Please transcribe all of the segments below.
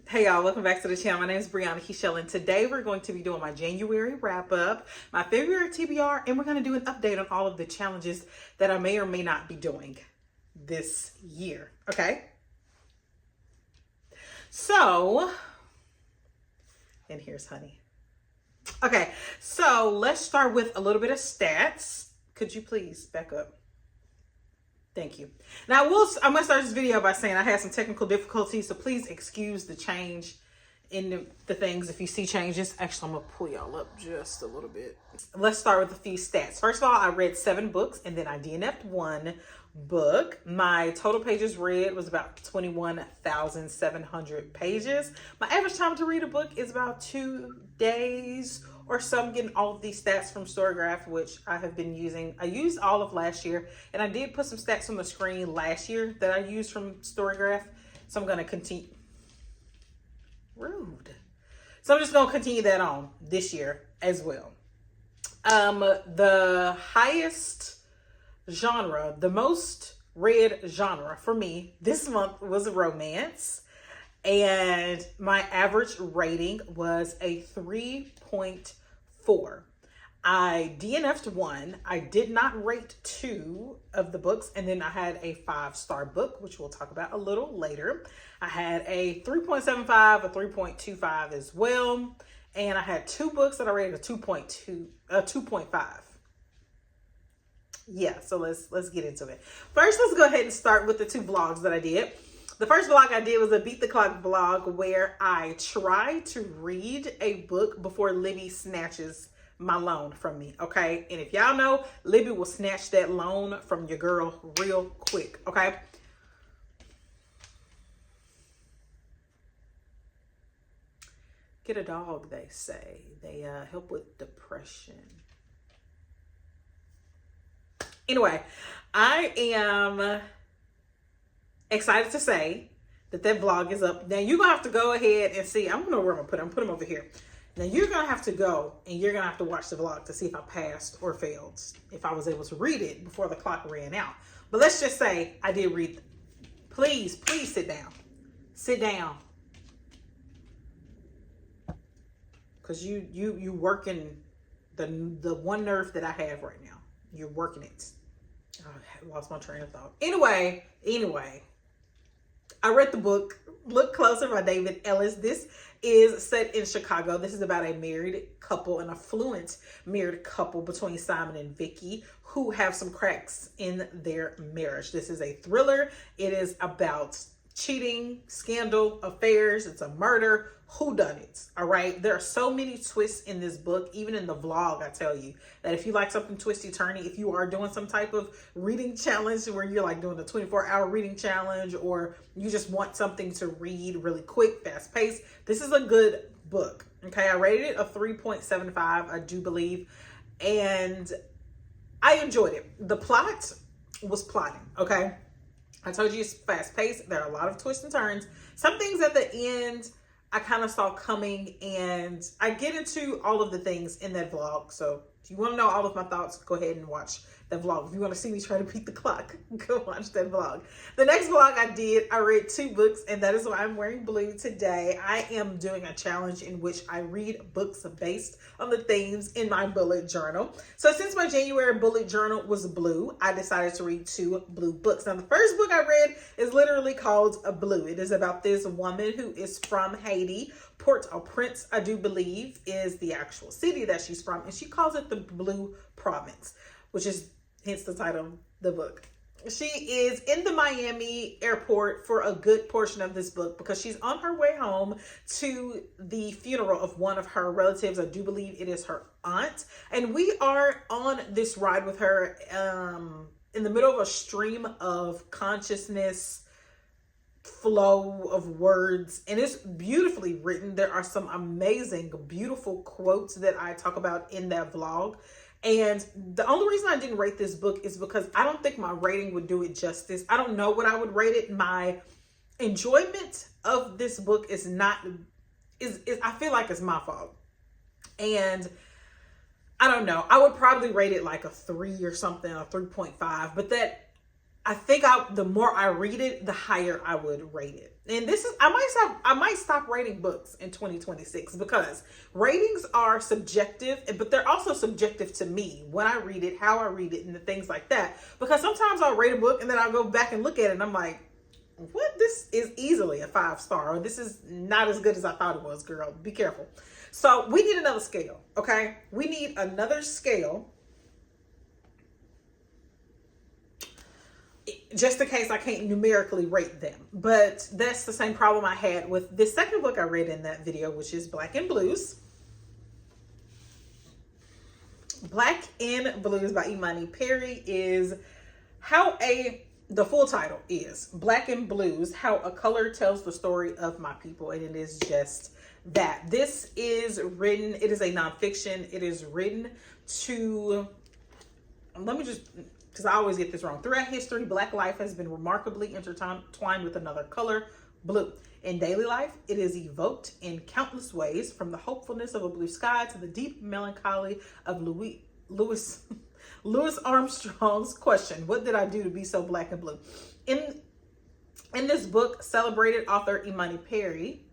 Hey y'all, welcome back to the channel. My name is Kechelle, and today we're going to be doing my January wrap up, my February TBR, and we're going to do an update on all of the challenges that I may or may not be doing this year. Okay? So, and here's honey. Okay, so let's start with a little bit of stats. Could you please back up? Thank you. Now, I'm going to start this video by saying I had some technical difficulties, so please excuse the change in the things if you see changes. Actually, I'm going to pull y'all up just a little bit. Let's start with a few stats. First of all, I read 7 books, and then I DNF'd 1 book. My total pages read was about 21,700 pages. My average time to read a book is about 2 days or so. I'm getting all of these stats from Storygraph, which I have been using. I used all of last year, and I did put some stats on the screen last year that I used from Storygraph. So I'm going to continue. Rude. So I'm just going to continue that on this year as well. The highest genre, the most read genre for me this month was romance. And my average rating was a 3.4. I DNF'd 1. I did not rate 2 of the books. And then I had a 5-star book, which we'll talk about a little later. I had a 3.75, a 3.25 as well. And I had 2 books that I rated a 2.5. Yeah, so let's get into it. First, let's go ahead and start with the 2 vlogs that I did. The first vlog I did was a Beat the Clock vlog where I tried to read a book before Libby snatches my loan from me, okay? And if y'all know, Libby will snatch that loan from your girl real quick, okay? Get a dog, they say. They help with depression. Anyway, I am excited to say that vlog is up. Now you're gonna have to go ahead and see. I don't know where I'm gonna put them over here. Now you're gonna have to go and you're gonna have to watch the vlog to see if I passed or failed, if I was able to read it before the clock ran out. But let's just say I did read. Please sit down. Sit down. Cause you working the one nerve that I have right now. You're working it. Oh, I lost my train of thought. Anyway, I read the book Look Closer by David Ellis. This is set in Chicago. This is about a married couple, an affluent married couple between Simon and Vicky, who have some cracks in their marriage. This is a thriller. It is about cheating, scandal, affairs. It's a murder. Whodunits. All right. There are so many twists in this book. Even in the vlog, I tell you that if you like something twisty turny, if you are doing some type of reading challenge where you're like doing a 24-hour reading challenge, or you just want something to read really quick, fast paced, this is a good book. Okay. I rated it a 3.75, I do believe. And I enjoyed it. The plot was plotting. Okay. I told you it's fast paced. There are a lot of twists and turns. Some things at the end I kind of saw coming, and I get into all of the things in that vlog. So if you want to know all of my thoughts, go ahead and watch that vlog. If you want to see me try to beat the clock, go watch that vlog. The next vlog I did, I read 2 books, and that is why I'm wearing blue today. I am doing a challenge in which I read books based on the themes in my bullet journal. So since my January bullet journal was blue, I decided to read 2 blue books. Now, the first book I read is literally called Blue. It is about this woman who is from Haiti. Port-au-Prince, I do believe, is the actual city that she's from, and she calls it the Blue Province, which is hence the title of the book. She is in the Miami airport for a good portion of this book because she's on her way home to the funeral of one of her relatives. I do believe it is her aunt. And we are on this ride with her in the middle of a stream of consciousness flow of words, and it's beautifully written. There are some amazing, beautiful quotes that I talk about in that vlog. And the only reason I didn't rate this book is because I don't think my rating would do it justice. I don't know what I would rate it. My enjoyment of this book is I feel like it's my fault. And I don't know. I would probably rate it like a 3 or something, a 3.5, but that I think the more I read it, the higher I would rate it. And this is, I might stop rating books in 2026 because ratings are subjective, but they're also subjective to me when I read it, how I read it, and the things like that. Because sometimes I'll rate a book and then I'll go back and look at it and I'm like, what? This is easily a 5-star, or this is not as good as I thought it was, girl. Be careful. So we need another scale, okay? We need another scale, just in case I can't numerically rate them. But that's the same problem I had with this second book I read in that video, which is Black and Blues. Black and Blues by Imani Perry is the full title is Black and Blues, How a Color Tells the Story of My People. And it is just that. This is written, it is a nonfiction. It is written to, let me just, because I always get this wrong. Throughout history, Black life has been remarkably intertwined with another color, blue. In daily life, it is evoked in countless ways, from the hopefulness of a blue sky to the deep melancholy of Louis Armstrong's question, what did I do to be so black and blue? In this book, celebrated author Imani Perry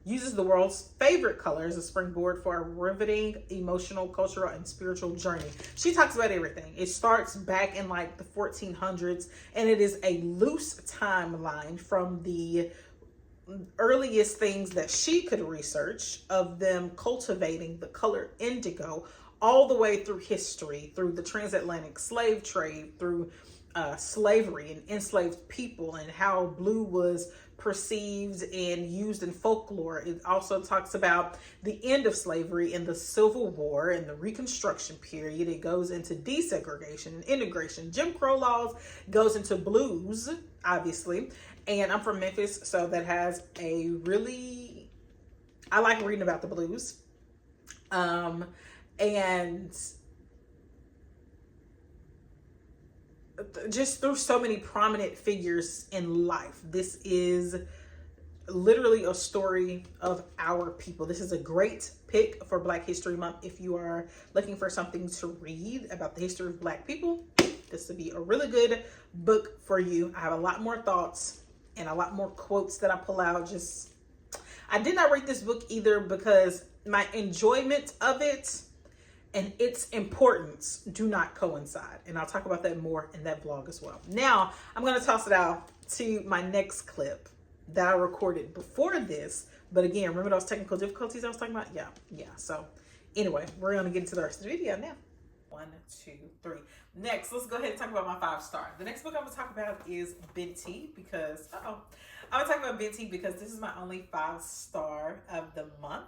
uses the world's favorite color as a springboard for a riveting emotional, cultural, and spiritual journey. She talks about everything. It starts back in like the 1400s, and it is a loose timeline from the earliest things that she could research of them cultivating the color indigo all the way through history, through the transatlantic slave trade, through slavery and enslaved people, and how blue was perceived and used in folklore. It also talks about the end of slavery and the Civil War and the Reconstruction period. It goes into desegregation and integration, Jim Crow laws, goes into blues, obviously. And I'm from Memphis, so that has I like reading about the blues. And just through so many prominent figures in life. This is literally a story of our people. This is a great pick for Black History Month. If you are looking for something to read about the history of Black people, this would be a really good book for you. I have a lot more thoughts and a lot more quotes that I pull out. I did not rate this book either because my enjoyment of it and its importance do not coincide. And I'll talk about that more in that vlog as well. Now, I'm going to toss it out to my next clip that I recorded before this. But again, remember those technical difficulties I was talking about? Yeah. So anyway, we're going to get into the rest of the video now. 1, 2, 3. Next, let's go ahead and talk about my 5-star. The next book I'm going to talk about is Binti because, I'm going to talk about Binti because this is my only 5-star of the month.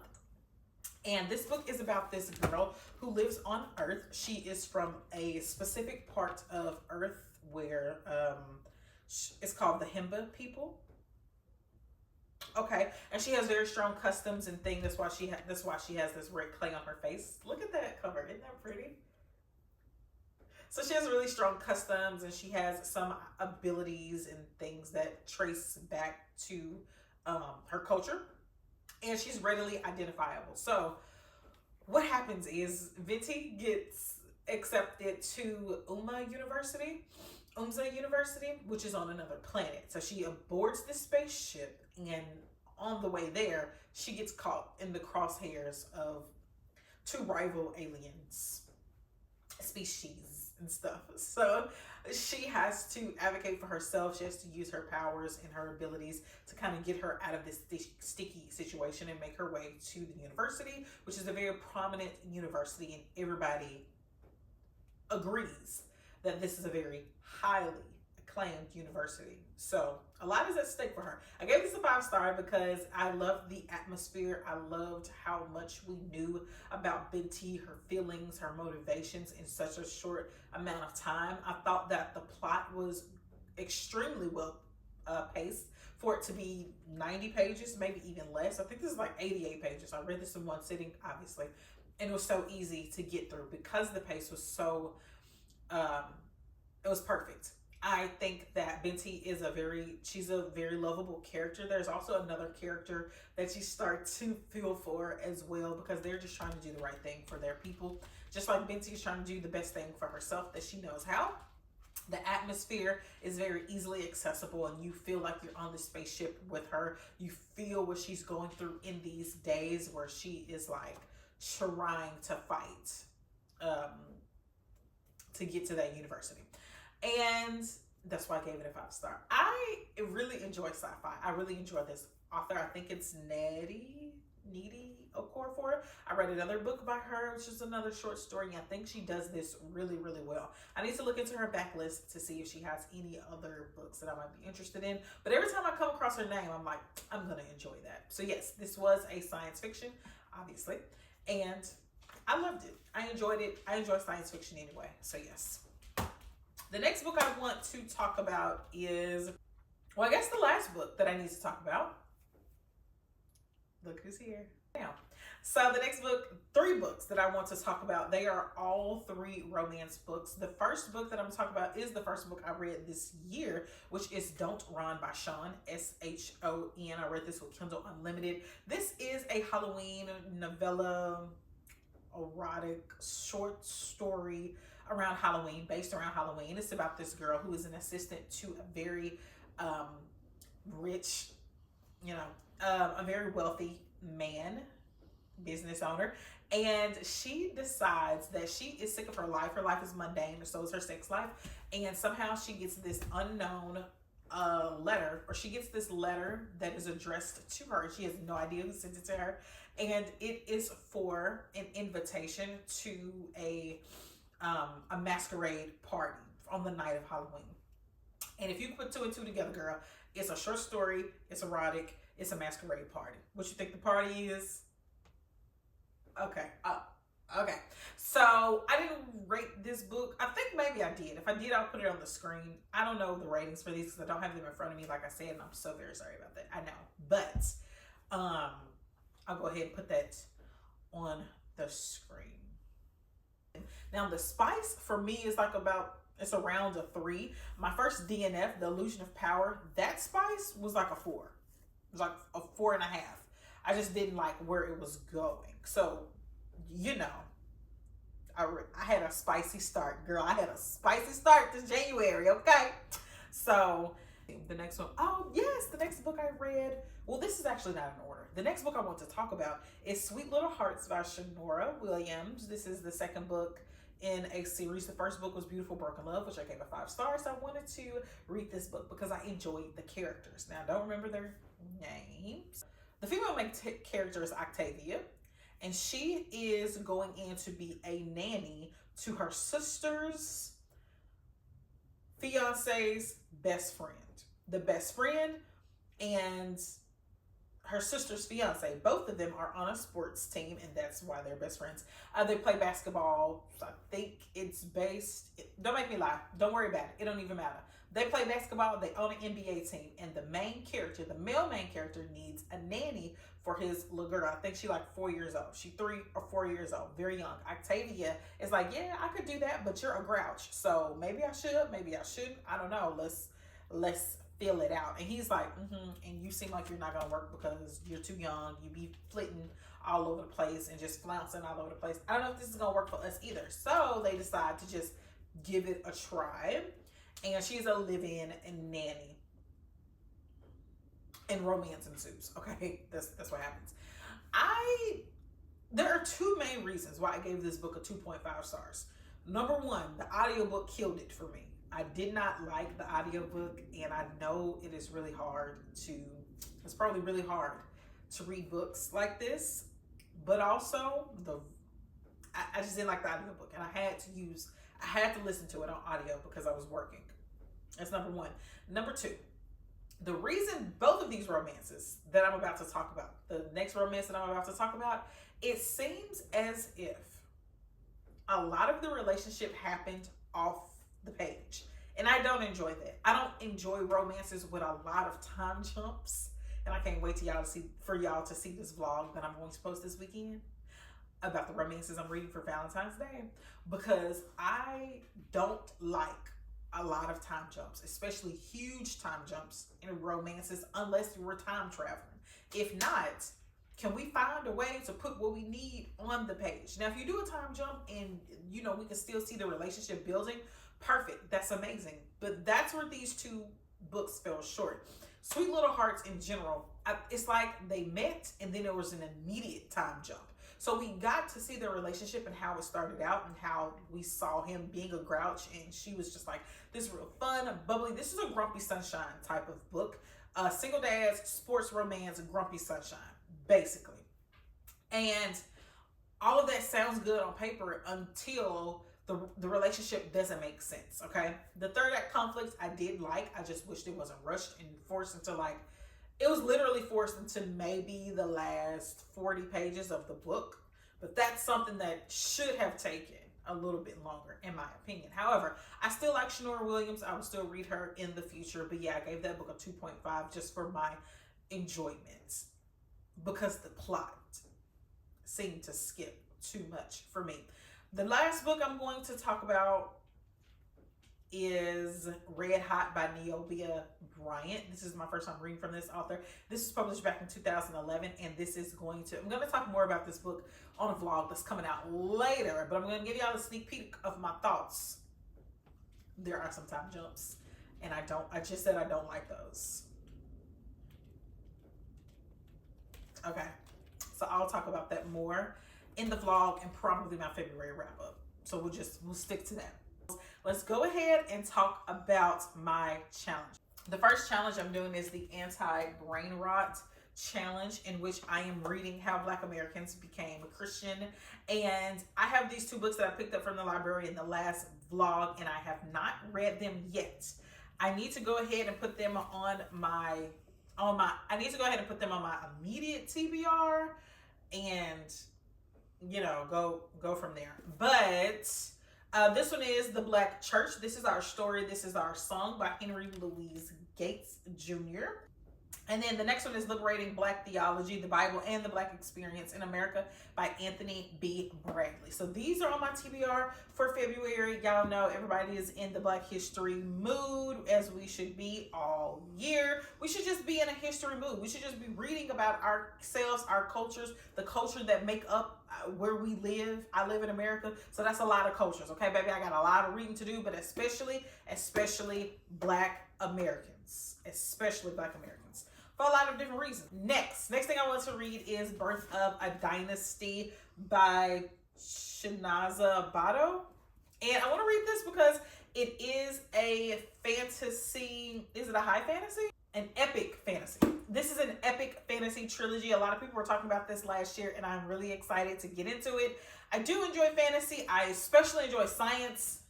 And this book is about this girl who lives on Earth. She is from a specific part of Earth where it's called the Himba people. Okay, and she has very strong customs and things. That's why she has this red clay on her face. Look at that cover. Isn't that pretty? So she has really strong customs, and she has some abilities and things that trace back to her culture. And she's readily identifiable. So what happens is Binti gets accepted to Umza University, which is on another planet. So she boards this spaceship, and on the way there, she gets caught in the crosshairs of 2 rival aliens, species and stuff. So she has to advocate for herself. She has to use her powers and her abilities to kind of get her out of this sticky situation and make her way to the university, which is a very prominent university, and everybody agrees that this is a very highly acclaimed university. So a lot is at stake for her. I gave this a 5-star because I loved the atmosphere. I loved how much we knew about Binti, her feelings, her motivations in such a short amount of time. I thought that the plot was extremely well paced for it to be 90 pages, maybe even less. I think this is like 88 pages. I read this in one sitting, obviously, and it was so easy to get through because the pace was so, it was perfect. I think that Binti is she's a very lovable character. There's also another character that you start to feel for as well, because they're just trying to do the right thing for their people. Just like Binti is trying to do the best thing for herself that she knows how. The atmosphere is very easily accessible, and you feel like you're on the spaceship with her. You feel what she's going through in these days where she is like trying to fight to get to that university. And that's why I gave it a 5-star. I really enjoy sci-fi. I really enjoy this author. I think it's Needy Okorafor. I read another book by her, which is another short story. I think she does this really, really well. I need to look into her backlist to see if she has any other books that I might be interested in. But every time I come across her name, I'm like, I'm going to enjoy that. So yes, this was a science fiction, obviously. And I loved it. I enjoyed it. I enjoy science fiction anyway. So yes. The next book I want to talk about is, well, I guess the last book that I need to talk about. Look who's here. Now, so the next book, 3 books that I want to talk about, they are all 3 romance books. The first book that I'm talking about is the first book I read this year, which is Don't Run by Shon, S-H-O-N. I read this with Kindle Unlimited. This is a Halloween novella, erotic short story around Halloween, based around Halloween. It's about this girl who is an assistant to a very rich, a very wealthy man, business owner, and she decides that she is sick of her life. Her life is mundane, so is her sex life, and somehow she gets this unknown letter, or she gets this letter that is addressed to her. She has no idea who sent it to her, and it is for an invitation to a masquerade party on the night of Halloween. And if you put 2 and 2 together, girl, it's a short story, it's erotic, it's a masquerade party. What you think the party is? Okay. Okay. So I didn't rate this book. I think maybe I did. If I did, I'll put it on the screen. I don't know the ratings for these because I don't have them in front of me, like I said, and I'm so very sorry about that. I know. But I'll go ahead and put that on the screen. Now the spice for me is like it's around a 3. My first DNF, The Illusion of Power, that spice was like a 4. It was like a 4.5. I just didn't like where it was going. So, I had a spicy start, girl. I had a spicy start this January, okay? So the next one, oh yes, the next book I read, well, this is actually not in order. The next book I want to talk about is Sweet Little Hearts by Shanora Williams. This is the second book in a series. The first book was Beautiful Broken Love, which I gave a 5 stars. So I wanted to read this book because I enjoyed the characters. Now, I don't remember their names. The female main character is Octavia, and she is going in to be a nanny to her sister's fiance's best friend. The best friend and her sister's fiance, both of them are on a sports team, and that's why they're best friends. They play basketball. So I think it's based, don't make me lie, don't worry about it, it don't even matter. They play basketball, they own an NBA team, and the main character, the male main character, needs a nanny for his little girl. I think she's like 4 years old. She's 3 or 4 years old, very young. Octavia is like, yeah, I could do that, but you're a grouch. So maybe I should, maybe I shouldn't. I don't know. Let's feel it out. And he's like, and you seem like you're not gonna work because you're too young. You be flitting all over the place and just flouncing all over the place. I don't know if this is gonna work for us either. So they decide to just give it a try. And she's a live-in nanny. And romance ensues. Okay, that's what happens. There are 2 main reasons why I gave this book a 2.5 stars. Number 1, the audiobook killed it for me. I did not like the audiobook, and I know it is really hard it's probably really hard to read books like this, but also I just didn't like the audiobook, and I had to listen to it on audio because I was working. That's number 1. Number 2, the reason both of these romances that I'm about to talk about, the next romance that I'm about to talk about, it seems as if a lot of the relationship happened off the page. And I don't enjoy that. I don't enjoy romances with a lot of time jumps. And I can't wait for y'all to see this vlog that I'm going to post this weekend about the romances I'm reading for Valentine's Day, because I don't like a lot of time jumps, especially huge time jumps in romances, unless you were time traveling. If not, can we find a way to put what we need on the page? Now, if you do a time jump and we can still see the relationship building, Perfect. That's amazing. But that's where these two books fell short. Sweet Little Hearts in general, it's like they met and then there was an immediate time jump. So we got to see their relationship and how it started out and how we saw him being a grouch and she was just like this real fun, bubbly. This is a Grumpy Sunshine type of book. Single dads, sports romance, Grumpy Sunshine, basically. And all of that sounds good on paper until the relationship doesn't make sense, okay? The third act conflicts I did like. I just wished it wasn't rushed and forced into like, it was literally forced into maybe the last 40 pages of the book. But that's something that should have taken a little bit longer, in my opinion. However, I still like Shanora Williams. I will still read her in the future. But yeah, I gave that book a 2.5 just for my enjoyment. Because the plot seemed to skip too much for me. The last book I'm going to talk about is Red Hot by Neobia Bryant. This is my first time reading from this author. This was published back in 2011, and this is I'm going to talk more about this book on a vlog that's coming out later, but I'm going to give y'all a sneak peek of my thoughts. There are some time jumps, and I just said I don't like those. Okay, so I'll talk about that more in the vlog and probably my February wrap up. So we'll stick to that. Let's go ahead and talk about my challenge. The first challenge I'm doing is the anti-brain rot challenge, in which I am reading How Black Americans Became a Christian. And I have these two books that I picked up from the library in the last vlog, and I have not read them yet. I need to go ahead and put them on my immediate TBR and go from there. But this one is The Black Church. This is our story. This is our song by Henry Louis Gates Jr. And then the next one is Liberating Black Theology, the Bible and the Black Experience in America by Anthony B. Bradley. So these are on my TBR for February. Y'all know everybody is in the Black history mood, as we should be all year. We should just be in a history mood. We should just be reading about ourselves, our cultures, the culture that make up where we live. I live in America, so that's a lot of cultures. Okay, baby, I got a lot of reading to do, but especially Black Americans, especially Black Americans, for a lot of different reasons. Next thing I want to read is Birth of a Dynasty by Shinaza Bado. And I want to read this because it is a fantasy. Is it a high fantasy? An epic fantasy. This is an epic fantasy trilogy. A lot of people were talking about this last year, and I'm really excited to get into it. I do enjoy fantasy. I especially enjoy science.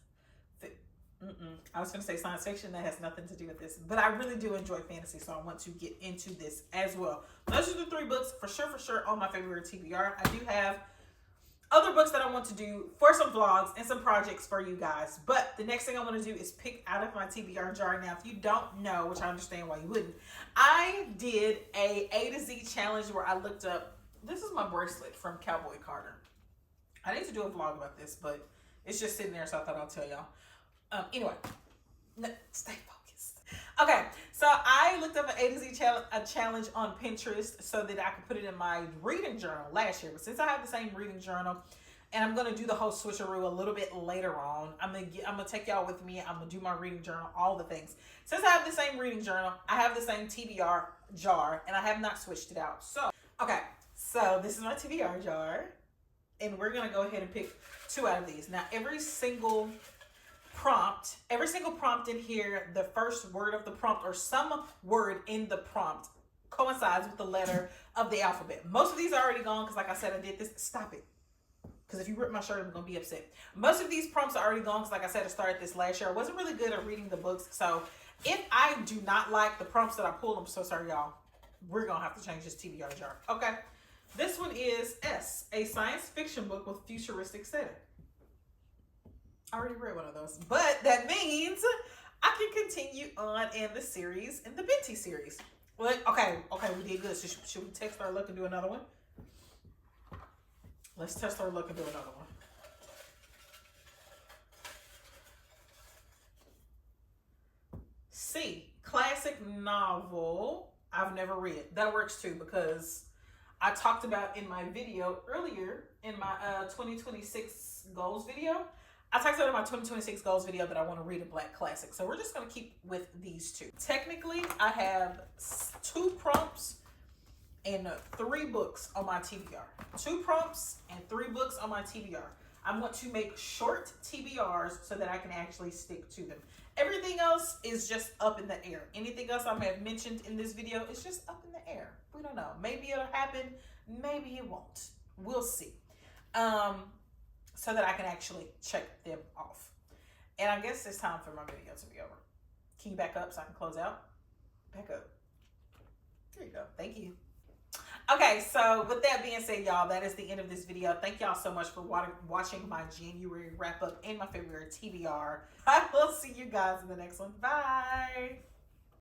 I was going to say science fiction. That has nothing to do with this, but I really do enjoy fantasy, so I want to get into this as well. Those are the three books for sure on my February TBR. I do have other books that I want to do for some vlogs and some projects for you guys, but the next thing I want to do is pick out of my TBR jar. Now, if you don't know, which I understand why you wouldn't, I did A to Z challenge where I looked up, this is my bracelet from Cowboy Carter. I need to do a vlog about this, but it's just sitting there, so I thought I'll tell y'all. Anyway, stay focused. Okay, so I looked up an A to Z challenge on Pinterest so that I could put it in my reading journal last year. But since I have the same reading journal, and I'm gonna do the whole switcheroo a little bit later on, I'm gonna take y'all with me. I'm gonna do my reading journal, all the things. Since I have the same reading journal, I have the same TBR jar, and I have not switched it out. So, okay, so this is my TBR jar, and we're gonna go ahead and pick two out of these. Now, every single prompt in here, the first word of the prompt or some word in the prompt coincides with the letter of the alphabet. Most of these are already gone because, like I said, I did this. Stop it. Because if you rip my shirt, I'm going to be upset. Most of these prompts are already gone because, like I said, I started this last year. I wasn't really good at reading the books. So if I do not like the prompts that I pulled, I'm so sorry, y'all. We're going to have to change this TBR jar. Okay. This one is S, a science fiction book with futuristic setting. I already read one of those, but that means I can continue on in the series, in the Binti series. Well, okay, we did good. So should we test our luck and do another one? Let's test our luck and do another one. C, classic novel I've never read. That works too, because I talked about in my video earlier, in my 2026 goals video, I talked about in my 2026 goals video that I want to read a Black classic. So we're just going to keep with these two. Technically, I have 2 prompts and 3 books on my TBR. 2 prompts and 3 books on my TBR. I want to make short TBRs so that I can actually stick to them. Everything else is just up in the air. Anything else I may have mentioned in this video is just up in the air. We don't know. Maybe it'll happen. Maybe it won't. We'll see. So that I can actually check them off. And I guess it's time for my video to be over. Can you back up so I can close out? Back up. There you go. Thank you. Okay, so with that being said, y'all, that is the end of this video. Thank y'all so much for watching my January wrap up and my February TBR. I will see you guys in the next one. Bye.